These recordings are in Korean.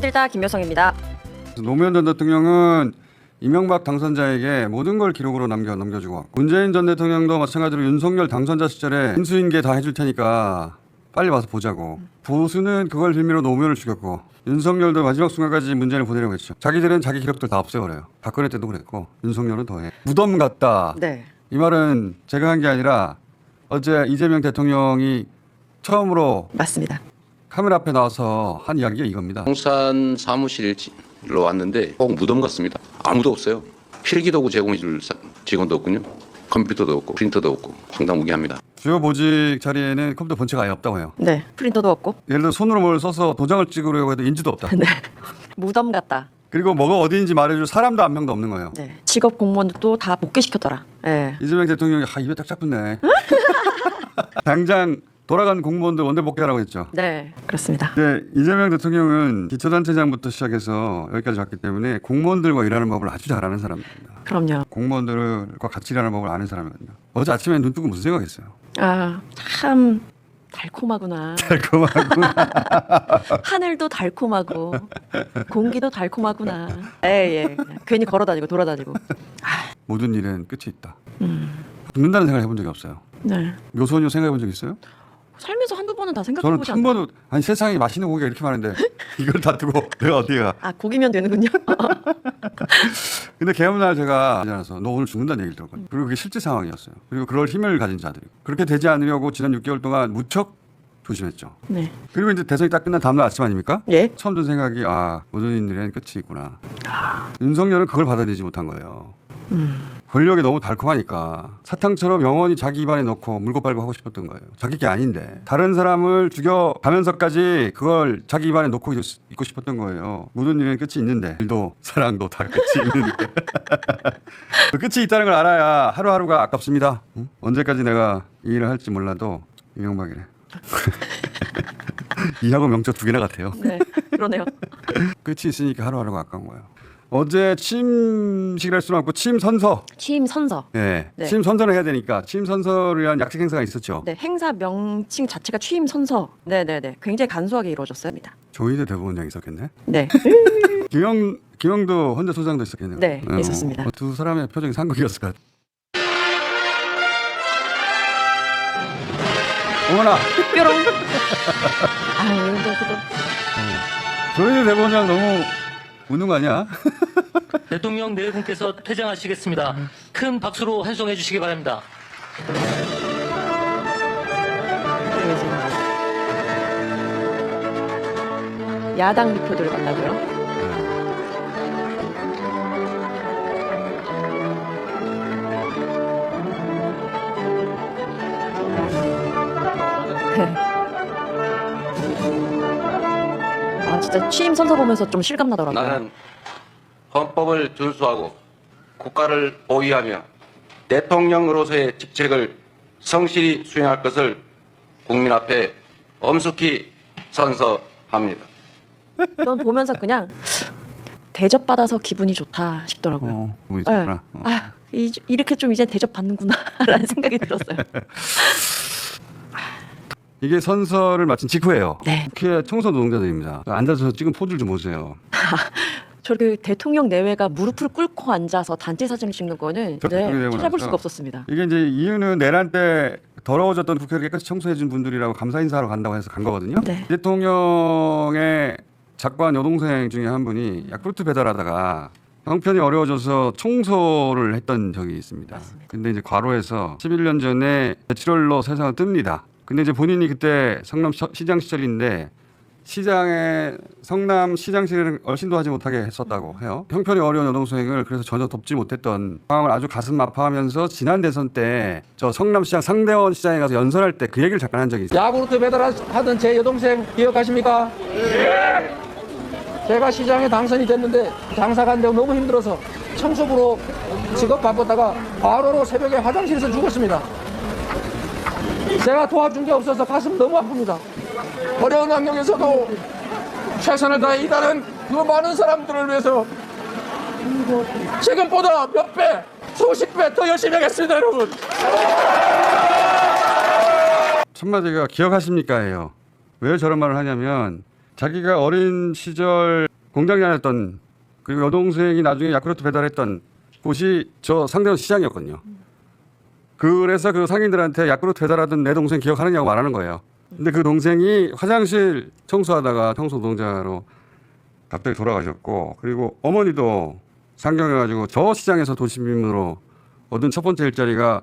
힘들다 김여성입니다. 노무현 전 대통령은 이명박 당선자에게 모든 걸 기록으로 넘겨주고 문재인 전 대통령도 마찬가지로 윤석열 당선자 시절에 인수인계 다 해줄 테니까 빨리 와서 보자고. 보수는 그걸 빌미로 노무현을 죽였고 윤석열도 마지막 순간까지 문재인을 보내려고 했죠. 자기들은 자기 기록들 다 없애버려요. 박근혜 때도 그랬고 윤석열은 더해. 무덤 같다. 네. 이 말은 제가 한 게 아니라 어제 이재명 대통령이 처음으로 맞습니다. 카메라 앞에 나와서 한 이야기가 이겁니다. 용산 사무실로 왔는데 꼭 무덤 같습니다. 아무도 없어요. 필기도구 제공해줄 직원도 없군요. 컴퓨터도 없고 프린터도 없고 황당무계합니다. 주요 보직 자리에는 컴퓨터 본체가 아예 없다고 해요. 네. 프린터도 없고. 예를 들어 손으로 뭘 써서 도장을 찍으려고 해도 인지도 없다. 네. 무덤 같다. 그리고 뭐가 어디인지 말해줄 사람도 한 명도 없는 거예요. 네. 직업 공무원도 다 복귀시켰더라. 네. 이재명 대통령이 입에 딱 잡혔네. 당장 돌아간 공무원들 원대 복귀하라고 했죠. 네. 그렇습니다. 근데 이재명 대통령은 기초단체장부터 시작해서 여기까지 왔기 때문에 공무원들과 일하는 법을 아주 잘 아는 사람입니다. 그럼요. 공무원들과 같이 일하는 법을 아는 사람이거든요. 어제 아침에 눈 뜨고 무슨 생각했어요? 아, 참 달콤하구나. 달콤하구나. 하늘도 달콤하고 공기도 달콤하구나. 예. 괜히 걸어다니고 돌아다니고. 모든 일은 끝이 있다. 죽는다는 생각을 해본 적이 없어요. 네. 묘소녀 생각해 본 적 있어요? 살면서 한두 번은 다 저는 생각해보지 한 않나요? 번도 아니 세상에 맛있는 고기가 이렇게 많은데 이걸 다 두고 내가 어디가. 아, 고기면 되는군요. 근데 개업날 제가 일어나서 너 오늘 죽는다는 얘기를 들었거든요. 그리고 그게 실제 상황이었어요. 그리고 그럴 힘을 가진 자들이 그렇게 되지 않으려고 지난 6개월 동안 무척 조심했죠. 네. 그리고 이제 대선이 딱 끝난 다음날 아침 아닙니까? 예. 처음 든 생각이 모든 일에는 끝이 있구나. 윤석열은 그걸 받아들이지 못한 거예요. 권력이 너무 달콤하니까 사탕처럼 영원히 자기 입안에 넣고 물고 빨고 하고 싶었던 거예요. 자기 게 아닌데 다른 사람을 죽여가면서까지 그걸 자기 입안에 넣고 있고 싶었던 거예요. 모든 일에는 끝이 있는데 일도 사랑도 다 끝이 있는데 그 끝이 있다는 걸 알아야 하루하루가 아깝습니다. 응? 언제까지 내가 이 일을 할지 몰라도 이명박이래. 이하고 명적 두 개나 같아요. 네. 그러네요. 끝이 있으니까 하루하루가 아까운 거예요. 어제 취임식을 할 수는 없고 취임 선서. 취임 선서. 네. 네. 취임 선서를 해야 되니까 취임 선서를 위한 약식 행사가 있었죠. 네. 행사 명칭 자체가 취임 선서. 네네네. 굉장히 간소하게 이루어졌습니다. 조희대 대법원장이 있었겠네. 네. 김영도 헌재 소장도 있었겠네요. 네, 있었습니다. 두 사람의 표정이 상극이었을 것 같아요. 어머나. 뾰롱. 아유, 그래도. 조희대 대법원장 너무 웃는 거 아니야? 대통령 네 분께서 퇴장하시겠습니다. 큰 박수로 환송해 주시기 바랍니다. 야당 대표들 만나고요. 아, 진짜 취임 선서 보면서 좀 실감 나더라고요. 나는 헌법을 준수하고 국가를 보위하며 대통령으로서의 직책을 성실히 수행할 것을 국민 앞에 엄숙히 선서합니다. 전 보면서 그냥 대접받아서 기분이 좋다 싶더라고요. 보고 네. 있었구나. 이렇게 좀 이제 대접받는구나 라는 생각이 들었어요. 이게 선서를 마친 직후예요. 네. 국회 청소 노동자들입니다. 앉아서 찍은 포즈를 좀 보세요. 저렇게 대통령 내외가 무릎을 꿇고 앉아서 단체 사진을 찍는 거는 찾아볼 수가 없었습니다. 이게 이제 이유는 내란 때 더러워졌던 국회를 깨끗이 청소해준 분들이라고 감사 인사하러 간다고 해서 간 거거든요. 네. 대통령의 작관 여동생 중에 한 분이 야쿠르트 배달하다가 형편이 어려워져서 청소를 했던 적이 있습니다. 근데 이제 과로해서 11년 전에 뇌출혈로 세상을 뜹니다. 근데 이제 본인이 그때 성남 시장 시절인데 시장에 성남 시장실을 얼씬도 하지 못하게 했었다고 해요. 형편이 어려운 여동생을 그래서 전혀 돕지 못했던 상황을 아주 가슴 아파하면서 지난 대선 때 저 성남시장 상대원 시장에 가서 연설할 때 그 얘기를 잠깐 한 적이 있어요. 야구르트 배달하던 제 여동생 기억하십니까? 예. 제가 시장에 당선이 됐는데 장사가 안 되고 너무 힘들어서 청소부로 직업 바꿨다가 바로로 새벽에 화장실에서 죽었습니다. 제가 도와준 게 없어서 가슴 너무 아픕니다. 어려운 환경에서도 최선을 다해 일하는 그 많은 사람들을 위해서 지금보다 몇 배, 수십 배 더 열심히 하겠습니다, 여러분. 첫마디가 기억하십니까?예요. 왜 저런 말을 하냐면 자기가 어린 시절 공장장이었던 그리고 여동생이 나중에 야쿠르트 배달했던 곳이 저 상대원 시장이었거든요. 그래서 그 상인들한테 야쿠르트 배달하던 내 동생 기억하느냐고 말하는 거예요. 근데 그 동생이 화장실 청소하다가 청소 노동자로 갑자기 돌아가셨고, 그리고 어머니도 상경해가지고 저 시장에서 도시민으로 얻은 첫 번째 일자리가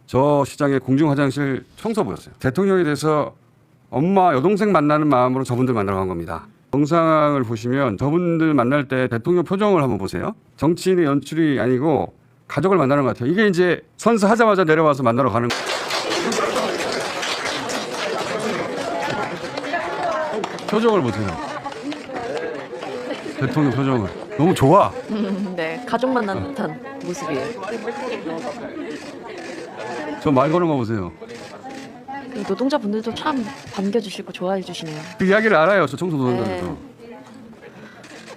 저 시장의 공중 화장실 청소부였어요. 대통령이 돼서 엄마 여동생 만나는 마음으로 저분들 만나러 간 겁니다. 영상을 보시면 저분들 만날 때 대통령 표정을 한번 보세요. 정치인의 연출이 아니고 가족을 만나는 것 같아요. 이게 이제 선수하자마자 내려와서 만나러 가는 표정을 보세요. 대통령 표정을. 너무 좋아. 네, 가족 만난 듯한 모습이에요. 저 말 거는 거 보세요. 이 노동자분들도 참 반겨주시고 좋아해 주시네요. 그 이야기를 알아요. 저 청소 노동자들도. 네.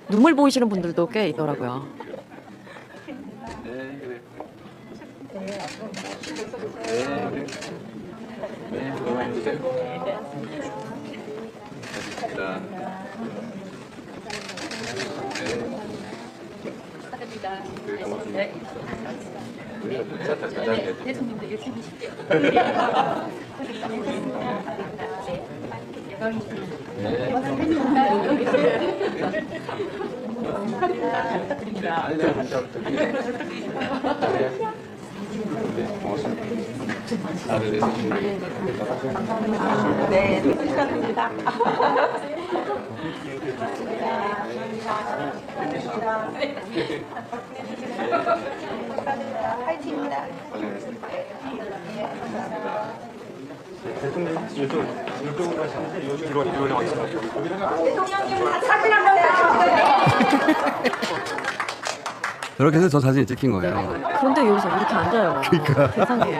눈물 보이시는 분들도 꽤 있더라고요. 그렇게 해서 저 사진이 찍힌 거예요. 그런데 여기서 이렇게 앉아요. 그러니까. 세상에.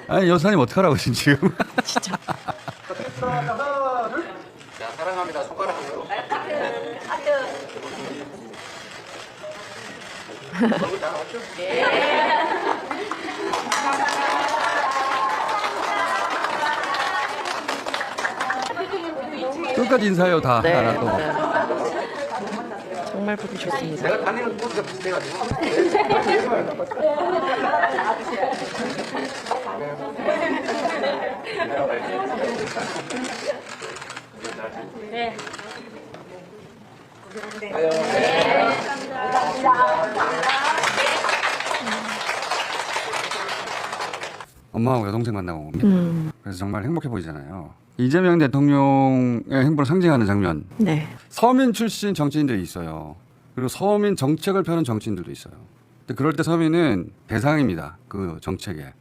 아니 여사님 어떡하라고 지금. 진짜. 사랑합니다. 손가락으로. 끝까지 인사해요 다. 네, 하나 또. 네. 정말 보기 좋습니다. 내가 다니는 곳에서 비슷해가지고. 엄마하고 여동생 만나고 온 겁니다. 그래서 정말 행복해 보이잖아요. 이재명 대통령의 행보를 상징하는 장면. 네. 서민 출신 정치인들이 있어요. 그리고 서민 정책을 펴는 정치인들도 있어요. 근데 그럴 때 서민은 대상입니다. 그 정책에.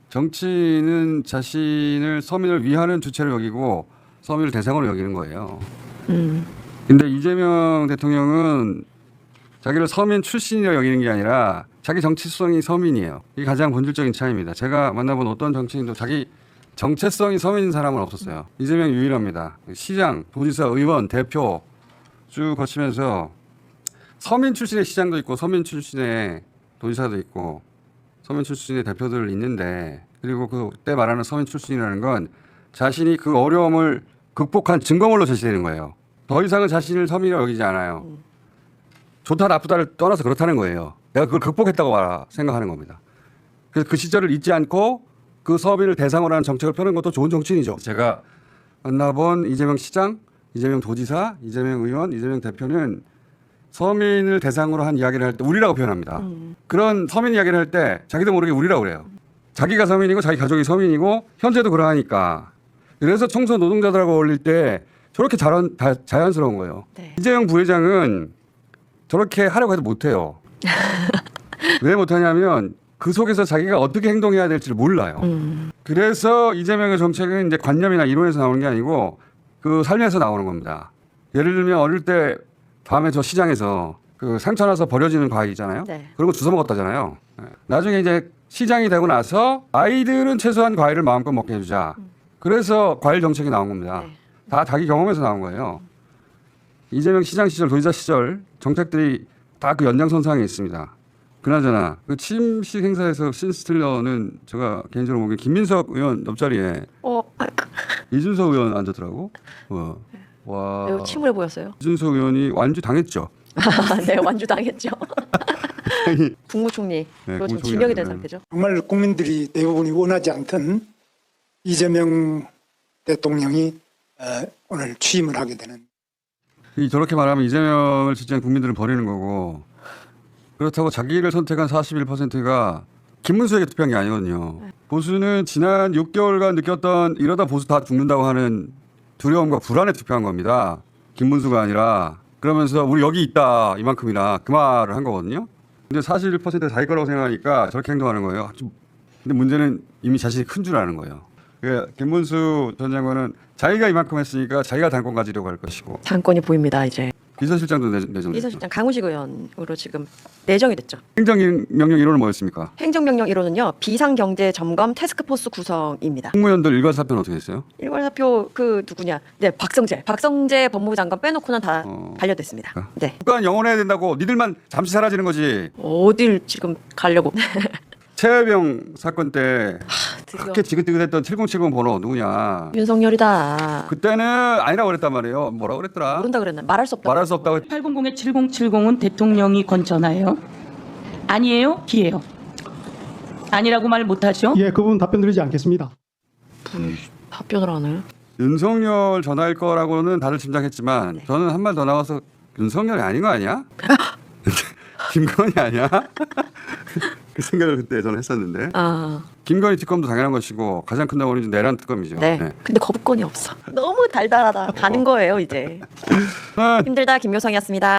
정치인은 자신을 서민을 위하는 주체로 여기고 서민을 대상으로 여기는 거예요. 근데 이재명 대통령은 자기를 서민 출신이라 여기는 게 아니라 자기 정치성이 서민이에요. 이게 가장 본질적인 차이입니다. 제가 만나본 어떤 정치인도 자기 정체성이 서민인 사람은 없었어요. 이재명 유일합니다. 시장, 도지사, 의원, 대표 쭉 거치면서 서민 출신의 시장도 있고 서민 출신의 도지사도 있고 서민 출신의 대표들 있는데, 그리고 그때 말하는 서민 출신이라는 건 자신이 그 어려움을 극복한 증거물로 제시되는 거예요. 더 이상은 자신을 서민이라고 여기지 않아요. 좋다 나쁘다를 떠나서 그렇다는 거예요. 내가 그걸 극복했다고 생각하는 겁니다. 그래서 그 시절을 잊지 않고 그 서민을 대상으로 하는 정책을 펴는 것도 좋은 정치인이죠. 제가 만나본 이재명 시장, 이재명 도지사, 이재명 의원, 이재명 대표는 서민을 대상으로 한 이야기를 할 때 우리라고 표현합니다. 그런 서민 이야기를 할 때 자기도 모르게 우리라고 그래요. 자기가 서민이고 자기 가족이 서민이고 현재도 그러하니까. 그래서 청소 노동자들하고 어울릴 때 저렇게 자연스러운 거예요. 네. 이재명 부회장은 저렇게 하려고 해도 못해요. 왜 못하냐면 그 속에서 자기가 어떻게 행동해야 될지를 몰라요. 그래서 이재명의 정책은 이제 관념이나 이론에서 나오는 게 아니고 그 삶에서 나오는 겁니다. 예를 들면 어릴 때 밤에 저 시장에서 그 상처 나서 버려지는 과일 있잖아요. 네. 그런 거 주워 먹었다잖아요. 나중에 이제 시장이 되고 나서 아이들은 최소한 과일을 마음껏 먹게 해주자. 그래서 과일 정책이 나온 겁니다. 네. 다 자기 경험에서 나온 거예요. 이재명 시장 시절, 도지사 시절 정책들이 다 그 연장선상에 있습니다. 그나저나 그 취임식 행사에서 신스틸러는 제가 개인적으로 보기엔 김민석 의원 옆자리에 이준석 의원 앉았더라고. 와. 매우 침울해 보였어요. 이준석 의원이 완주 당했죠. 네, 완주 당했죠. 국무총리 그리고 좀 지명이 된 상태죠. 정말 국민들이 대부분이 원하지 않던 이재명 대통령이 오늘 취임을 하게 되는. 저렇게 말하면 이재명을 지지한 국민들은 버리는 거고 그렇다고 자기를 선택한 41%가 김문수에게 투표한 게 아니거든요. 보수는 지난 6개월간 느꼈던 이러다 보수 다 죽는다고 하는 두려움과 불안에 투표한 겁니다. 김문수가 아니라 그러면서 우리 여기 있다 이만큼이나 그 말을 한 거거든요. 근데 41%가 자기 거라고 생각하니까 저렇게 행동하는 거예요. 근데 문제는 이미 자신이 큰 줄 아는 거예요. 그러니까 김문수 전 장관은 자기가 이만큼 했으니까 자기가 당권 가지려고 할 것이고 당권이 보입니다. 이제 비서실장도 내정됐죠. 비서실장 강훈식 의원으로 지금 내정이 됐죠. 행정명령 1호는 뭐였습니까? 행정명령 1호는요. 비상경제점검 태스크포스 구성입니다. 국무위원들 일괄사표는 어떻게 됐어요? 일괄사표 그 누구냐? 네, 박성재 법무부 장관 빼놓고는 다 반려됐습니다. 네. 국가는 영원해야 된다고 니들만 잠시 사라지는 거지. 어딜 지금 가려고? 최혜병 사건 때 드디어. 그렇게 지긋지긋했던 7070 번호 누구냐. 윤석열이다. 그때는 아니라고 그랬단 말이에요. 뭐라고 그랬더라. 모른다 그랬나? 말할 수 없다. 말할 수 없다고. 800에 7070은 대통령이 건전하예요? 아니에요? 기예요? 아니라고 말 못하죠? 예, 그 부분 답변 드리지 않겠습니다. 답변을 안 해요. 윤석열 전화일 거라고는 다들 짐작했지만 저는 한 말 더 나와서 윤석열이 아닌 거 아니야? 김건희 아니야? 그 생각을 그때 저는 했었는데. 김건희 특검도 당연한 것이고 가장 큰 덩어리는 내란 특검이죠. 네. 근데 거부권이 없어. 너무 달달하다. 가는 거예요 이제. 힘들다 김효성이었습니다.